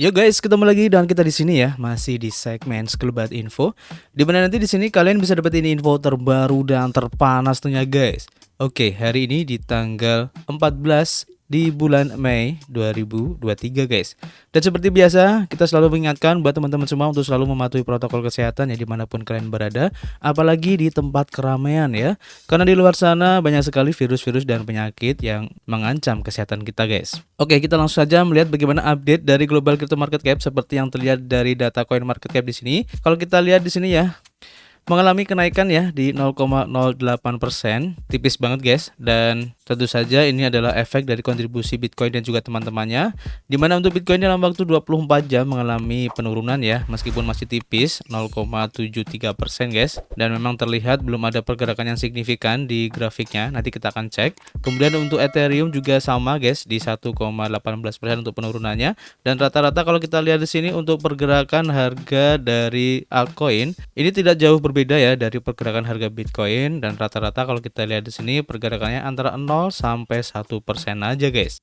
Yo guys, ketemu lagi dengan kita di sini ya, masih di segmen Sekelebat Info. Di mana nanti di sini kalian bisa dapetin info terbaru dan terpanas tentunya guys. Oke, hari ini di tanggal 14 di bulan Mei 2023 guys. Dan seperti biasa, kita selalu mengingatkan buat teman-teman semua untuk selalu mematuhi protokol kesehatan ya dimanapun kalian berada, apalagi di tempat keramaian ya. Karena di luar sana banyak sekali virus-virus dan penyakit yang mengancam kesehatan kita guys. Oke, kita langsung saja melihat bagaimana update dari global crypto market cap seperti yang terlihat dari data coin market cap di sini. Kalau kita lihat di sini ya, mengalami kenaikan ya di 0,08%, tipis banget guys. Dan tentu saja ini adalah efek dari kontribusi Bitcoin dan juga teman-temannya, dimana untuk Bitcoin dalam waktu 24 jam mengalami penurunan ya, meskipun masih tipis 0,73% guys. Dan memang terlihat belum ada pergerakan yang signifikan di grafiknya, nanti kita akan cek. Kemudian untuk Ethereum juga sama guys, di 1,18% untuk penurunannya. Dan rata-rata kalau kita lihat di sini untuk pergerakan harga dari altcoin ini tidak jauh berbeda ya dari pergerakan harga Bitcoin, dan rata-rata kalau kita lihat di sini pergerakannya antara 0 sampai 1% aja guys.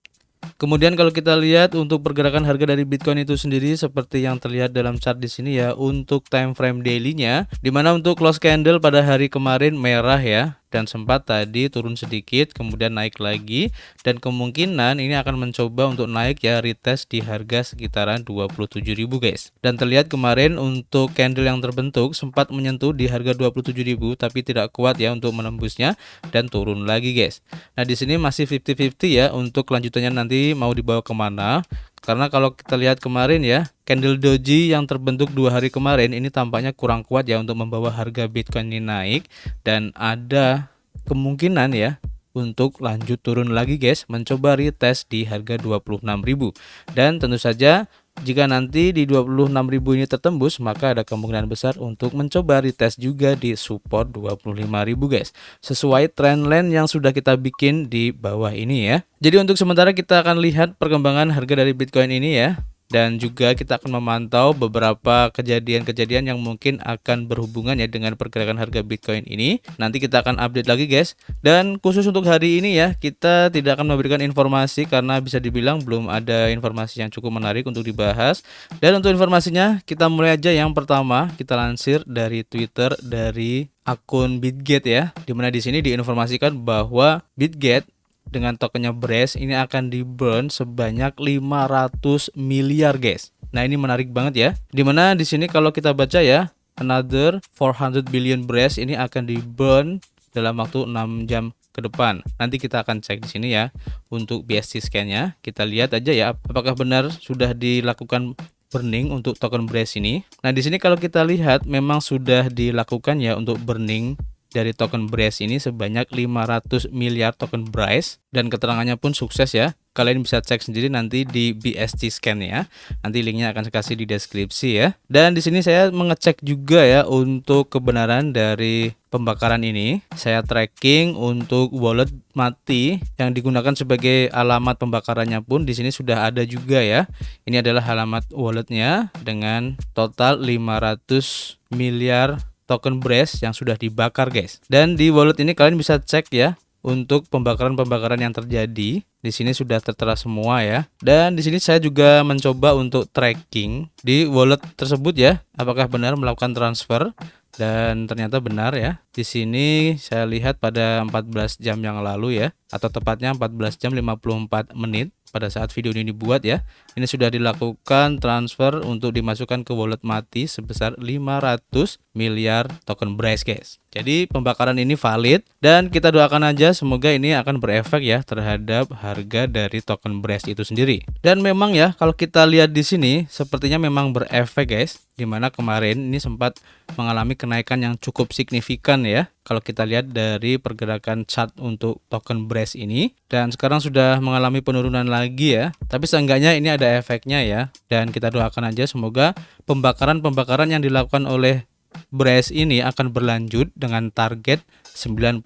Kemudian kalau kita lihat untuk pergerakan harga dari Bitcoin itu sendiri seperti yang terlihat dalam chart di sini ya, untuk time frame daily-nya, dimana untuk close candle pada hari kemarin merah ya, dan sempat tadi turun sedikit kemudian naik lagi, dan kemungkinan ini akan mencoba untuk naik ya, retest di harga sekitaran 27.000 guys. Dan terlihat kemarin untuk candle yang terbentuk sempat menyentuh di harga 27.000 tapi tidak kuat ya untuk menembusnya dan turun lagi guys. Nah di sini masih 50-50 ya untuk kelanjutannya nanti mau dibawa kemana. Karena kalau kita lihat kemarin ya, candle doji yang terbentuk 2 hari kemarin ini tampaknya kurang kuat ya untuk membawa harga Bitcoin ini naik, dan ada kemungkinan ya untuk lanjut turun lagi guys, mencoba retest di harga 26.000. Dan tentu saja jika nanti di 26.000 ini tertembus, maka ada kemungkinan besar untuk mencoba retest juga di support 25.000 guys, sesuai trendline yang sudah kita bikin di bawah ini ya. Jadi untuk sementara kita akan lihat perkembangan harga dari Bitcoin ini ya. Dan juga kita akan memantau beberapa kejadian-kejadian yang mungkin akan berhubungan ya dengan pergerakan harga Bitcoin ini. Nanti kita akan update lagi guys. Dan khusus untuk hari ini ya, kita tidak akan memberikan informasi karena bisa dibilang belum ada informasi yang cukup menarik untuk dibahas. Dan untuk informasinya kita mulai aja. Yang pertama kita lansir dari Twitter dari akun Bitget ya, dimana di sini diinformasikan bahwa Bitget dengan tokennya BRES ini akan di burn sebanyak 500 miliar guys. Nah ini menarik banget ya, dimana di sini kalau kita baca ya, another 400 billion BRES ini akan di burn dalam waktu 6 jam ke depan. Nanti kita akan cek di sini ya untuk BSC scan-nya. Kita lihat aja ya apakah benar sudah dilakukan burning untuk token BRES ini. Nah di sini kalau kita lihat memang sudah dilakukan ya untuk burning dari token BRES ini sebanyak 500 miliar token BRES, dan keterangannya pun sukses ya. Kalian bisa cek sendiri nanti di BSC scan ya. Nanti linknya akan saya kasih di deskripsi ya. Dan di sini saya mengecek juga ya untuk kebenaran dari pembakaran ini. Saya tracking untuk wallet mati yang digunakan sebagai alamat pembakarannya pun di sini sudah ada juga ya. Ini adalah alamat walletnya dengan total 500 miliar token BRES yang sudah dibakar guys. Dan di wallet ini kalian bisa cek ya untuk pembakaran-pembakaran yang terjadi. Di sini sudah tertera semua ya. Dan di sini saya juga mencoba untuk tracking di wallet tersebut ya, apakah benar melakukan transfer, dan ternyata benar ya. Di sini saya lihat pada 14 jam yang lalu ya, atau tepatnya 14 jam 54 menit pada saat video ini dibuat ya. Ini sudah dilakukan transfer untuk dimasukkan ke wallet mati sebesar 500 miliar token BRES guys. Jadi pembakaran ini valid, dan kita doakan aja semoga ini akan berefek ya terhadap harga dari token BRES itu sendiri. Dan memang ya kalau kita lihat di sini sepertinya memang berefek guys, dimana kemarin ini sempat mengalami kenaikan yang cukup signifikan ya kalau kita lihat dari pergerakan chart untuk token BRES ini, dan sekarang sudah mengalami penurunan lagi ya, tapi seenggaknya ini ada efeknya ya. Dan kita doakan aja semoga pembakaran yang dilakukan oleh BRES ini akan berlanjut dengan target 99%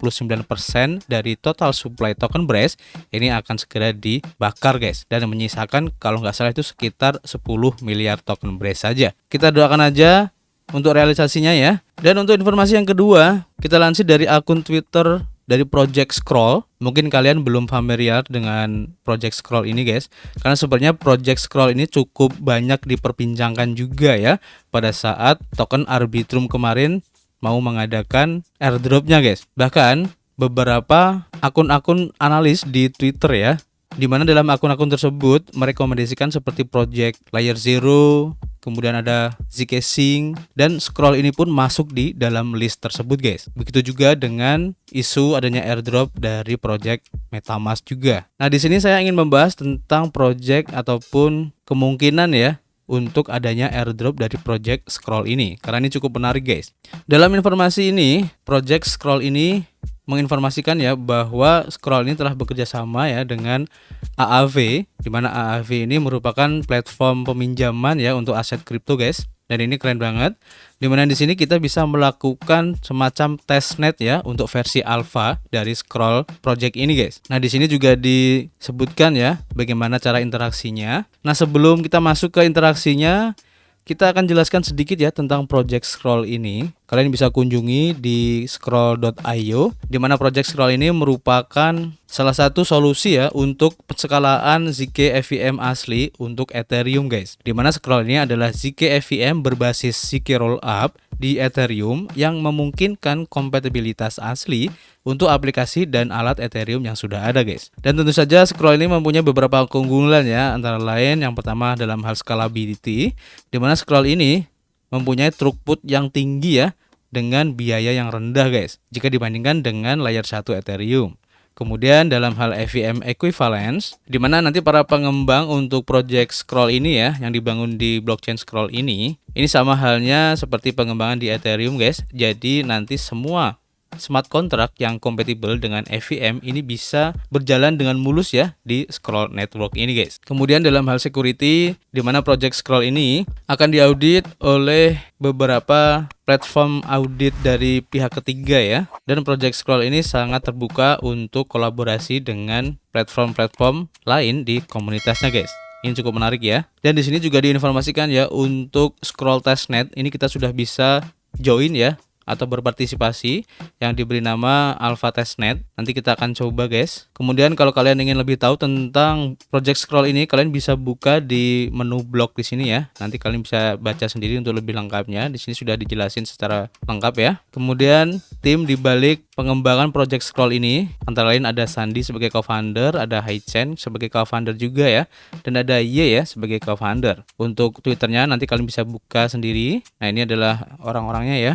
dari total supply token BRES ini akan segera dibakar guys, dan menyisakan kalau nggak salah itu sekitar 10 miliar token BRES saja. Kita doakan aja untuk realisasinya ya. Dan untuk informasi yang kedua kita lansir dari akun Twitter dari Project Scroll. Mungkin kalian belum familiar dengan Project Scroll ini guys, karena sebenarnya Project Scroll ini cukup banyak diperbincangkan juga ya pada saat token Arbitrum kemarin mau mengadakan airdropnya guys. Bahkan beberapa akun-akun analis di Twitter ya, di mana dalam akun-akun tersebut merekomendasikan seperti Project Layer Zero, kemudian ada ZK Sync, dan Scroll ini pun masuk di dalam list tersebut guys. Begitu juga dengan isu adanya airdrop dari Project MetaMask juga. Nah, di sini saya ingin membahas tentang project ataupun kemungkinan ya untuk adanya airdrop dari Project Scroll ini, karena ini cukup menarik guys. Dalam informasi ini, Project Scroll ini menginformasikan ya bahwa Scroll ini telah bekerja sama ya dengan AAV, di mana AAV ini merupakan platform peminjaman ya untuk aset kripto guys. Dan ini keren banget. Dimana di sini kita bisa melakukan semacam testnet ya untuk versi alpha dari Scroll project ini guys. Nah, di sini juga disebutkan ya bagaimana cara interaksinya. Nah, sebelum kita masuk ke interaksinya, kita akan jelaskan sedikit ya tentang Project Scroll ini. Kalian bisa kunjungi di scroll.io, di mana Project Scroll ini merupakan salah satu solusi ya untuk penskalaan ZK FVM asli untuk Ethereum guys. Di mana Scroll ini adalah ZK FVM berbasis ZK Rollup di Ethereum yang memungkinkan kompatibilitas asli untuk aplikasi dan alat Ethereum yang sudah ada guys. Dan tentu saja Scroll ini mempunyai beberapa keunggulan ya, antara lain yang pertama dalam hal scalability, di mana Scroll ini mempunyai throughput yang tinggi ya dengan biaya yang rendah guys jika dibandingkan dengan layer 1 Ethereum. Kemudian dalam hal EVM equivalence, di mana nanti para pengembang untuk project Scroll ini ya yang dibangun di blockchain Scroll ini sama halnya seperti pengembangan di Ethereum guys. Jadi nanti semua smart contract yang kompatibel dengan EVM ini bisa berjalan dengan mulus ya di Scroll network ini guys. Kemudian dalam hal security, di mana project Scroll ini akan diaudit oleh beberapa platform audit dari pihak ketiga ya. Dan project Scroll ini sangat terbuka untuk kolaborasi dengan platform-platform lain di komunitasnya guys. Ini cukup menarik ya. Dan di sini juga diinformasikan ya untuk Scroll testnet ini kita sudah bisa join ya atau berpartisipasi yang diberi nama Alpha Testnet. Nanti kita akan coba guys. Kemudian kalau kalian ingin lebih tahu tentang Project Scroll ini, kalian bisa buka di menu blog di sini ya. Nanti kalian bisa baca sendiri untuk lebih lengkapnya. Di sini sudah dijelasin secara lengkap ya. Kemudian tim di balik pengembangan Project Scroll ini antara lain ada Sandy sebagai co-founder, ada Haichen sebagai co-founder juga ya, dan ada Ye ya sebagai co-founder. Untuk Twitternya nanti kalian bisa buka sendiri. Nah, ini adalah orang-orangnya ya.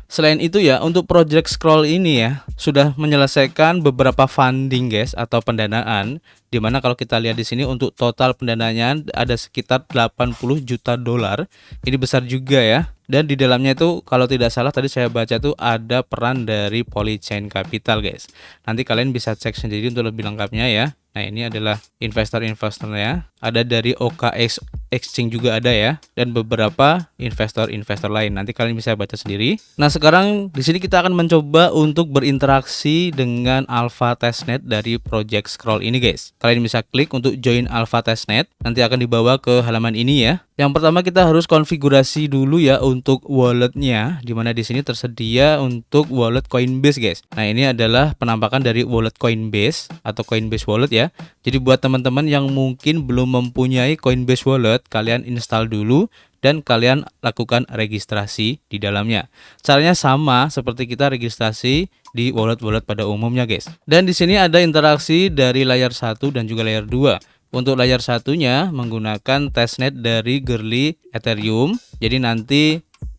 Selain itu ya, untuk Project Scroll ini ya sudah menyelesaikan beberapa funding guys atau pendanaan, di mana kalau kita lihat di sini untuk total pendananya ada sekitar 80 juta dolar. Ini besar juga ya. Dan di dalamnya itu kalau tidak salah tadi saya baca tuh ada peran dari Polychain Capital guys. Nanti kalian bisa cek sendiri untuk lebih lengkapnya ya. Nah, ini adalah investor-investornya. Ada dari OKX Exchange juga ada ya, dan beberapa investor-investor lain. Nanti kalian bisa baca sendiri. Nah, sekarang di sini kita akan mencoba untuk berinteraksi dengan Alpha Testnet dari Project Scroll ini guys. Kalian bisa klik untuk join Alpha Testnet. Nanti akan dibawa ke halaman ini ya. Yang pertama kita harus konfigurasi dulu ya untuk walletnya, dimana di sini tersedia untuk wallet Coinbase guys. Nah, ini adalah penampakan dari wallet Coinbase atau Coinbase Wallet ya. Jadi buat teman-teman yang mungkin belum mempunyai Coinbase Wallet, kalian install dulu dan kalian lakukan registrasi di dalamnya. Caranya sama seperti kita registrasi di wallet-wallet pada umumnya guys. Dan di sini ada interaksi dari layer 1 dan juga layer 2. Untuk layer satunya menggunakan testnet dari Gerli Ethereum. Jadi nanti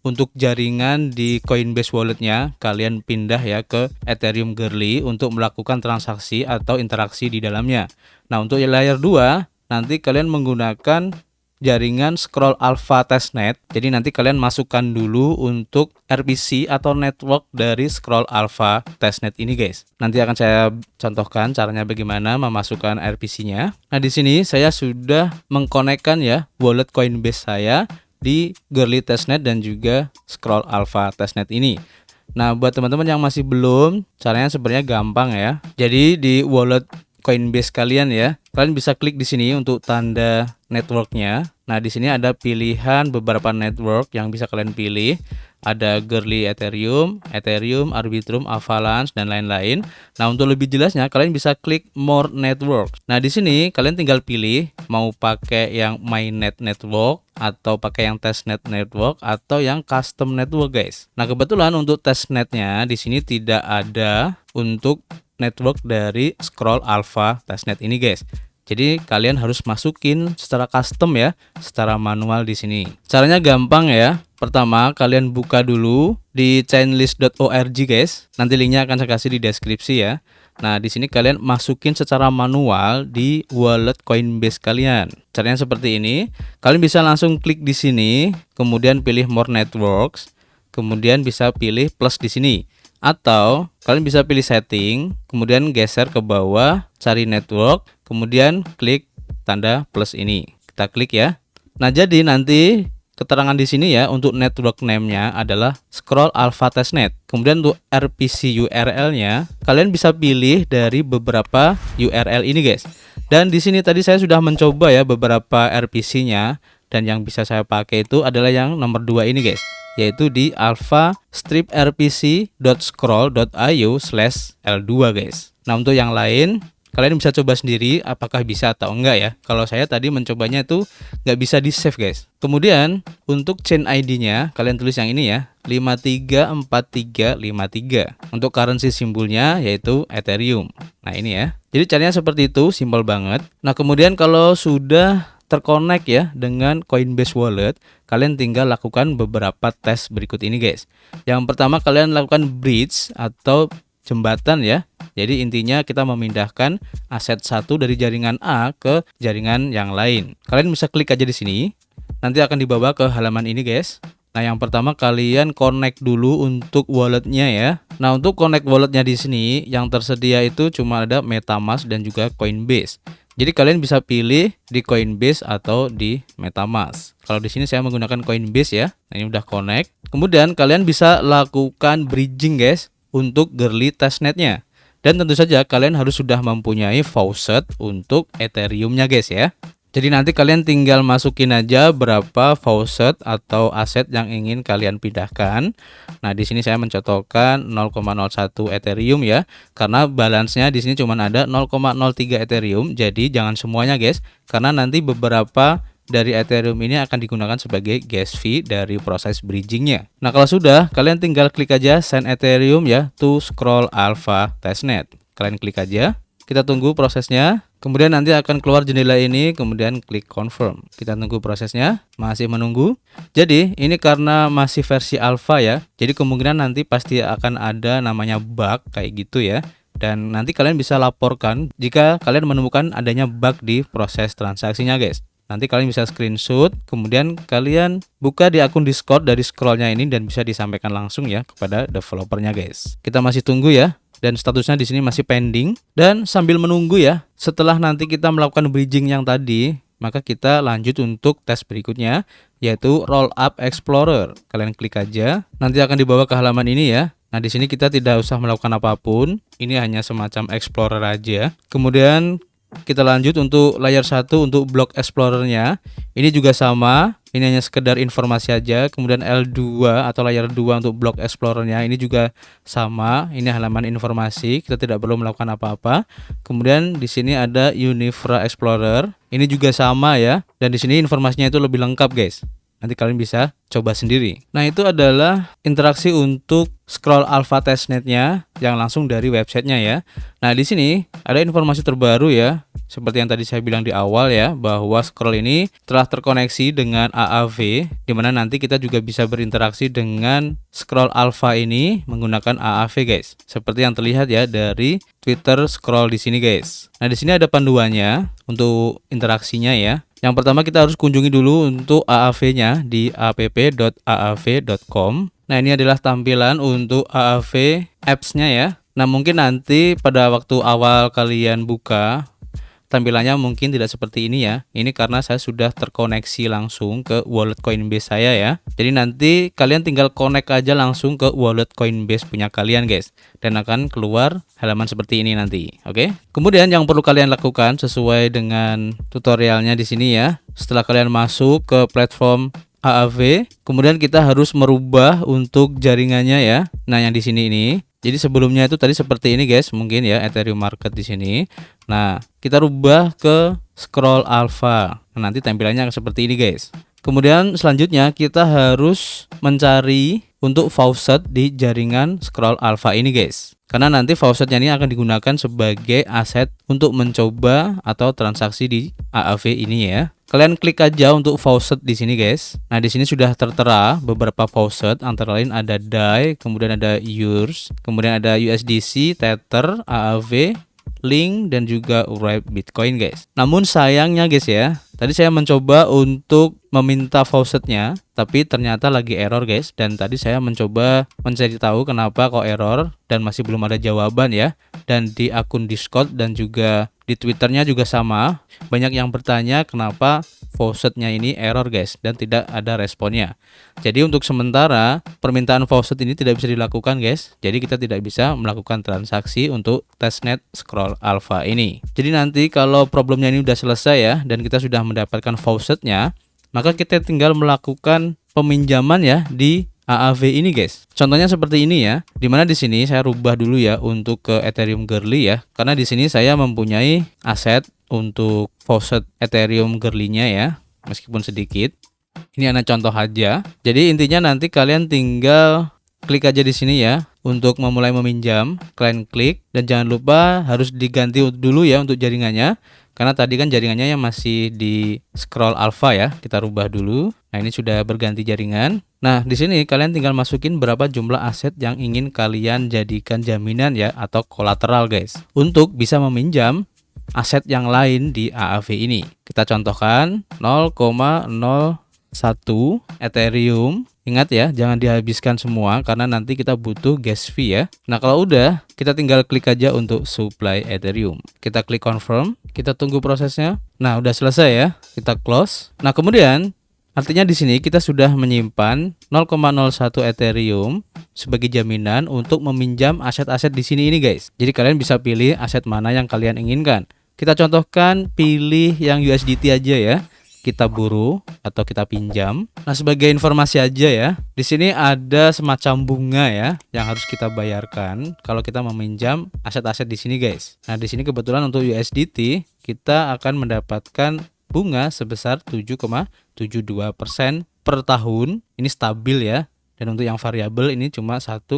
untuk jaringan di Coinbase Walletnya kalian pindah ya ke Ethereum Gerli untuk melakukan transaksi atau interaksi di dalamnya. Nah, untuk layer 2 nanti kalian menggunakan jaringan Scroll Alpha Testnet. Jadi nanti kalian masukkan dulu untuk RPC atau network dari Scroll Alpha Testnet ini guys. Nanti akan saya contohkan caranya bagaimana memasukkan RPC-nya. Nah, di sini saya sudah mengkonekkan ya wallet Coinbase saya di Gerli Testnet dan juga Scroll Alpha Testnet ini. Nah, buat teman-teman yang masih belum, caranya sebenarnya gampang ya. Jadi di wallet Coinbase kalian ya, kalian bisa klik di sini untuk tanda networknya. Nah, di sini ada pilihan beberapa network yang bisa kalian pilih. ada Girly Ethereum, Ethereum, Arbitrum, Avalanche, dan lain-lain. Nah, untuk lebih jelasnya kalian bisa klik More Network. Nah, di sini kalian tinggal pilih mau pakai yang Mainnet Network atau pakai yang Testnet Network atau yang Custom Network, guys. Nah, kebetulan untuk testnetnya di sini tidak ada untuk network dari Scroll Alpha Testnet ini, guys. Jadi kalian harus masukin secara custom ya, secara manual di sini. Caranya gampang ya. Pertama, kalian buka dulu di chainlist.org, guys. Nanti linknya akan saya kasih di deskripsi ya. Nah, di sini kalian masukin secara manual di wallet Coinbase kalian. Caranya seperti ini. Kalian bisa langsung klik di sini, kemudian pilih More Networks, kemudian bisa pilih plus di sini. Atau kalian bisa pilih setting, kemudian geser ke bawah, cari network, kemudian klik tanda plus ini. Kita klik ya. Nah, jadi nanti keterangan di sini ya untuk network name-nya adalah Scroll Alpha Testnet. Kemudian untuk RPC URL-nya kalian bisa pilih dari beberapa URL ini, guys. Dan di sini tadi saya sudah mencoba ya beberapa RPC-nya, dan yang bisa saya pakai itu adalah yang nomor 2 ini, guys, yaitu di alpha-rpc.scroll.io/L2, guys. Nah, untuk yang lain kalian bisa coba sendiri apakah bisa atau enggak ya. Kalau saya tadi mencobanya itu nggak bisa di save, guys. Kemudian untuk chain ID-nya kalian tulis yang ini ya, 534353. Untuk currency simbolnya yaitu Ethereum. Nah, ini ya. Jadi caranya seperti itu, simpel banget. Nah, kemudian kalau sudah terkonek ya dengan Coinbase Wallet, kalian tinggal lakukan beberapa tes berikut ini, guys. Yang pertama, kalian lakukan bridge atau jembatan ya. Jadi intinya kita memindahkan aset satu dari jaringan A ke jaringan yang lain. Kalian bisa klik aja di sini. Nanti akan dibawa ke halaman ini, guys. Nah, yang pertama kalian connect dulu untuk walletnya ya. Nah, untuk connect walletnya di sini yang tersedia itu cuma ada MetaMask dan juga Coinbase. Jadi kalian bisa pilih di Coinbase atau di MetaMask. Kalau di sini saya menggunakan Coinbase ya. Nah, ini udah connect. Kemudian kalian bisa lakukan bridging, guys, untuk Girly testnetnya. Dan tentu saja kalian harus sudah mempunyai faucet untuk Ethereum-nya, guys ya. Jadi nanti kalian tinggal masukin aja berapa faucet atau aset yang ingin kalian pindahkan. Nah, di sini saya mencotokkan 0,01 Ethereum ya, karena balance-nya di sini cuma ada 0,03 Ethereum. Jadi jangan semuanya, guys, karena nanti beberapa dari Ethereum ini akan digunakan sebagai gas fee dari proses bridgingnya. Nah, kalau sudah, kalian tinggal klik aja send Ethereum ya to Scroll Alpha Testnet. Kalian klik aja. Kita tunggu prosesnya. Kemudian nanti akan keluar jendela ini, kemudian klik confirm. Kita tunggu prosesnya, masih menunggu. Jadi ini karena masih versi alpha ya, jadi kemungkinan nanti pasti akan ada namanya bug kayak gitu ya. Dan nanti kalian bisa laporkan jika kalian menemukan adanya bug di proses transaksinya, guys. Nanti kalian bisa screenshot, kemudian kalian buka di akun Discord dari scrollnya ini dan bisa disampaikan langsung ya kepada developernya, guys. Kita masih tunggu ya. Dan statusnya di sini masih pending. Dan sambil menunggu ya, setelah nanti kita melakukan bridging yang tadi, maka kita lanjut untuk tes berikutnya, yaitu Rollup Explorer. Kalian klik aja, nanti akan dibawa ke halaman ini ya. Nah, di sini kita tidak usah melakukan apapun. Ini hanya semacam Explorer aja. Kemudian kita lanjut untuk layer 1 untuk block Explorer-nya. Ini juga sama. Ini hanya sekedar informasi aja. Kemudian L2 atau layer 2 untuk block Explorer-nya. Ini juga sama. Ini halaman informasi. Kita tidak perlu melakukan apa-apa. Kemudian di sini ada Unifra Explorer. Ini juga sama ya. Dan di sini informasinya itu lebih lengkap, guys. Nanti kalian bisa coba sendiri. Nah, itu adalah interaksi untuk Scroll Alpha Testnet-nya yang langsung dari websitenya ya. Nah, di sini ada informasi terbaru ya. Seperti yang tadi saya bilang di awal ya, bahwa Scroll ini telah terkoneksi dengan AAV, di mana nanti kita juga bisa berinteraksi dengan Scroll Alpha ini menggunakan AAV, guys. Seperti yang terlihat ya dari Twitter Scroll di sini, guys. Nah, di sini ada panduannya untuk interaksinya ya. Yang pertama kita harus kunjungi dulu untuk AAV-nya di app.aav.com. Nah, ini adalah tampilan untuk AAV apps-nya ya. Nah, mungkin nanti pada waktu awal kalian buka, tampilannya mungkin tidak seperti ini ya. Ini karena saya sudah terkoneksi langsung ke wallet Coinbase saya ya. Jadi nanti kalian tinggal connect aja langsung ke wallet Coinbase punya kalian, guys. Dan akan keluar halaman seperti ini nanti. Oke. Kemudian yang perlu kalian lakukan sesuai dengan tutorialnya di sini ya. Setelah kalian masuk ke platform AAV, kemudian kita harus merubah untuk jaringannya ya. Nah, yang di sini ini. Jadi sebelumnya itu tadi seperti ini guys, mungkin ya Ethereum market di sini. Nah, kita rubah ke scroll alpha. Nah, nanti tampilannya akan seperti ini guys. Kemudian selanjutnya kita harus mencari untuk faucet di jaringan scroll alpha ini guys. Karena nanti faucetnya ini akan digunakan sebagai aset untuk mencoba atau transaksi di AAV ini ya. Kalian klik aja untuk faucet di sini guys. Nah, di sini sudah tertera beberapa faucet, antara lain ada DAI, kemudian ada yours, kemudian ada USDC, Tether, AAV, Link, dan juga Wrapped Bitcoin guys. Namun sayangnya guys ya, tadi saya mencoba untuk meminta faucetnya, tapi ternyata lagi error guys. Dan tadi saya mencoba mencari tahu kenapa kok error dan masih belum ada jawaban ya. Dan di akun Discord dan juga di Twitternya juga sama, banyak yang bertanya kenapa faucetnya ini error guys dan tidak ada responnya. Jadi untuk sementara permintaan faucet ini tidak bisa dilakukan guys. Jadi kita tidak bisa melakukan transaksi untuk testnet scroll alpha ini. Jadi nanti kalau problemnya ini udah selesai ya dan kita sudah mendapatkan faucetnya, maka kita tinggal melakukan peminjaman ya di AAV ini guys. Contohnya seperti ini ya. Dimana di sini saya rubah dulu ya untuk ke Ethereum Girly ya. Karena di sini saya mempunyai aset untuk faucet Ethereum Girly-nya ya, meskipun sedikit. Ini ada contoh aja. Jadi intinya nanti kalian tinggal klik aja di sini ya untuk memulai meminjam. Kalian klik dan jangan lupa harus diganti dulu ya untuk jaringannya. Karena tadi kan jaringannya yang masih di scroll alpha ya, kita rubah dulu. Nah, ini sudah berganti jaringan. Nah, di sini kalian tinggal masukin berapa jumlah aset yang ingin kalian jadikan jaminan ya atau kolateral guys, untuk bisa meminjam aset yang lain di AAV ini. Kita contohkan 0,01 Ethereum. Ingat ya, jangan dihabiskan semua karena nanti kita butuh gas fee ya. Nah, kalau udah, kita tinggal klik aja untuk supply Ethereum. Kita klik confirm, kita tunggu prosesnya. Nah, udah selesai ya. Kita close. Nah, kemudian artinya di sini kita sudah menyimpan 0,01 Ethereum sebagai jaminan untuk meminjam aset-aset di sini ini guys. Jadi kalian bisa pilih aset mana yang kalian inginkan. Kita contohkan pilih yang USDT aja ya. Kita buru atau kita pinjam. Nah, sebagai informasi aja ya, di sini ada semacam bunga ya yang harus kita bayarkan kalau kita meminjam aset-aset di sini guys. Nah, di sini kebetulan untuk USDT kita akan mendapatkan bunga sebesar 7,72% per tahun. Ini stabil ya. Dan untuk yang variabel ini cuma 1,42%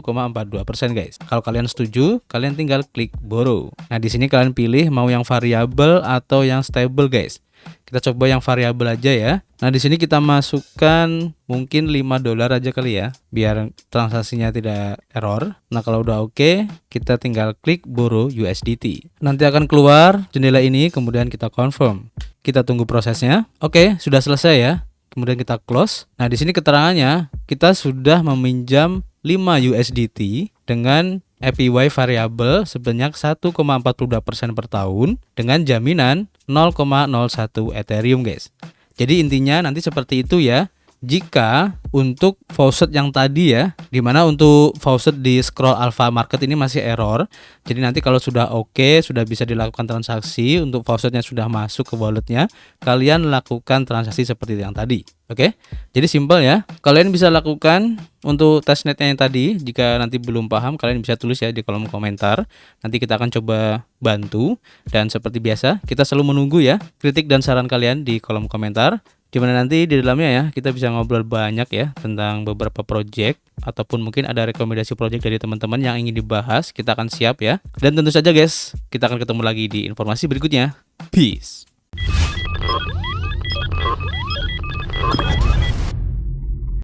guys. Kalau kalian setuju, kalian tinggal klik borrow. Nah, di sini kalian pilih mau yang variabel atau yang stable guys. Kita coba yang variabel aja ya. Nah, di sini kita masukkan mungkin $5 aja kali ya, biar transaksinya tidak error. Nah, kalau udah oke, kita tinggal klik borrow USDT. Nanti akan keluar jendela ini, kemudian kita confirm. Kita tunggu prosesnya. Oke, sudah selesai ya. Kemudian kita close. Nah, di sini keterangannya kita sudah meminjam 5 USDT dengan APY variabel sebanyak 1,42% per tahun dengan jaminan 0,01 Ethereum guys. Jadi intinya nanti seperti itu ya. Jika untuk faucet yang tadi ya, dimana untuk faucet di scroll alpha market ini masih error. Jadi nanti kalau sudah oke, sudah bisa dilakukan transaksi, untuk faucetnya sudah masuk ke walletnya, kalian lakukan transaksi seperti yang tadi. Oke, jadi simpel ya. Kalian bisa lakukan untuk testnetnya yang tadi. Jika nanti belum paham, kalian bisa tulis ya di kolom komentar. Nanti kita akan coba bantu. Dan seperti biasa, kita selalu menunggu ya kritik dan saran kalian di kolom komentar. Dimana nanti di dalamnya ya kita bisa ngobrol banyak ya tentang beberapa project, ataupun mungkin ada rekomendasi project dari teman-teman yang ingin dibahas, kita akan siap ya. Dan tentu saja guys, kita akan ketemu lagi di informasi berikutnya. Peace.